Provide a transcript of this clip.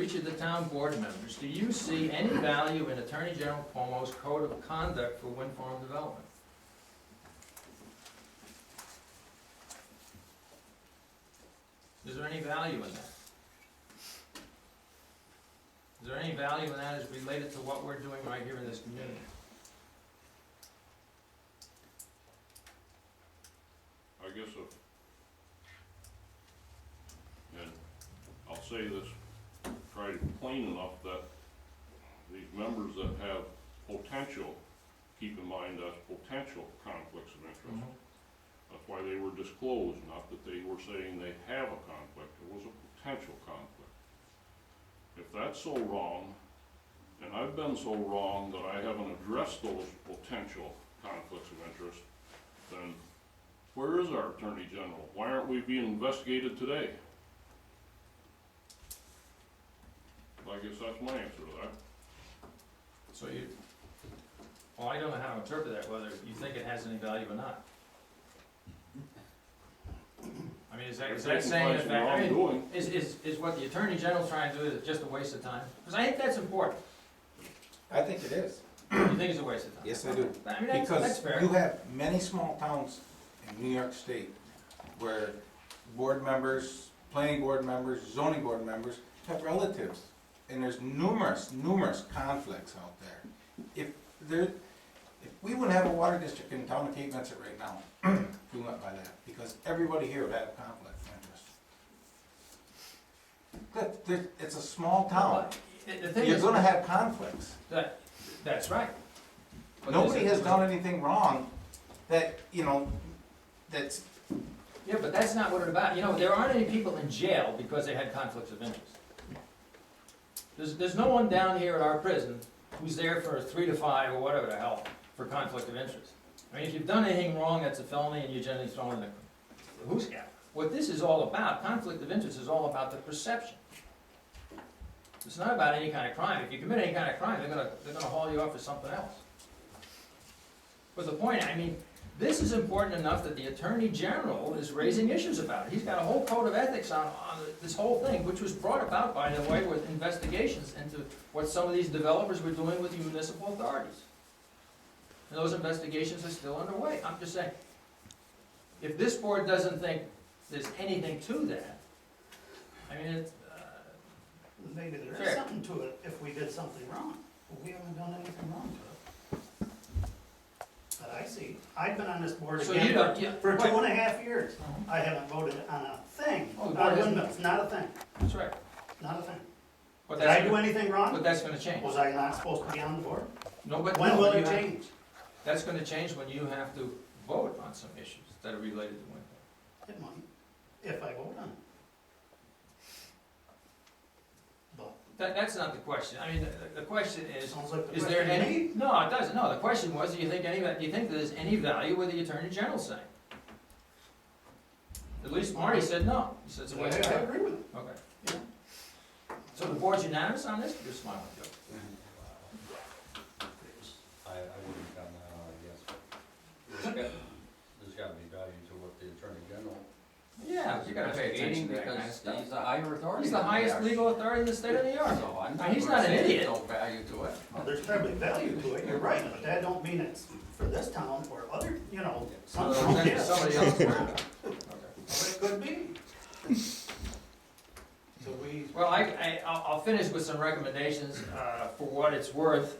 each of the town board members, do you see any value in Attorney General Cuomo's code of conduct for wind farm development? Is there any value in that? Is there any value in that as related to what we're doing right here in this community? I guess and I'll say this, try to be plain enough that these members that have potential, keep in mind as potential conflicts of interest. That's why they were disclosed, not that they were saying they have a conflict, it was a potential conflict. If that's so wrong, and I've been so wrong that I haven't addressed those potential conflicts of interest, then where is our Attorney General? Why aren't we being investigated today? I guess that's my answer to that. So well, I don't know how to interpret that, whether you think it has any value or not. I mean, is that saying that, I mean, is what the Attorney General's trying to do, is it just a waste of time? Because I think that's important. I think it is. You think it's a waste of time? Yes, I do. I mean, that's Because fair. you have many small towns in New York State where board members, planning board members, zoning board members have relatives. And there's numerous conflicts out there. If we wouldn't have a water district in the town of Cape Vincent right now, if we went by that, because everybody here would have a conflict of interest. It's a small town. The thing You're is, gonna have conflicts. that's right. But Nobody has done anything wrong that, that's, Yeah, but that's not what it's about. You know, there aren't any people in jail because they had conflicts of interest. There's no one down here at our prison who's there for 3 to 5 or whatever the hell for conflict of interest. I mean, if you've done anything wrong, that's a felony and you're generally thrown in the who's gap. What this is all about, conflict of interest, is all about the perception. It's not about any kind of crime. If you commit any kind of crime, they're gonna haul you off for something else. But the point, I mean, this is important enough that the Attorney General is raising issues about it. He's got a whole code of ethics on this whole thing, which was brought about, by the way, with investigations into what some of these developers were doing with the municipal authorities. And those investigations are still underway. I'm just saying, if this board doesn't think there's anything to that, I mean, it's, Maybe there fair. is something to it if we did something wrong, but we haven't done anything wrong to it. That I see. I've been on this board So again you don't- for wait. 2.5 years. I haven't voted on a thing. Oh, the board On hasn't- windmills, not a thing, that's right. not a thing. But Did I that's, do anything wrong? but that's gonna change. Was I not supposed to be on the board? No, but When no, will you it have- change? That's gonna change when you have to vote on some issues that are related to wind. It might, if I vote on it. But That's not the question. I mean, the question it is, sounds like the is there question to any, me. no, it doesn't, no, the question was, do you think there's any value with the Attorney General saying? At least Marty said no. He said it's a waste of I time. agree with it. Okay. Yeah. So the board's unanimous on this? You're smiling, Joe. I wouldn't count that on, I guess. There's gotta be value to what the Attorney General. Yeah, you gotta pay attention to that kind of Because stuff. he's the higher authority. He's the highest legal authority in the state of New York. So I'm Now, he's gonna not an say idiot. there's no value to it. Well, there's probably value to it, you're right, but that don't mean it's for this town or other, some So towns, that's yes. somebody else worried about. Okay. Well, it could be. So we, Well, I'll finish with some recommendations, for what it's worth.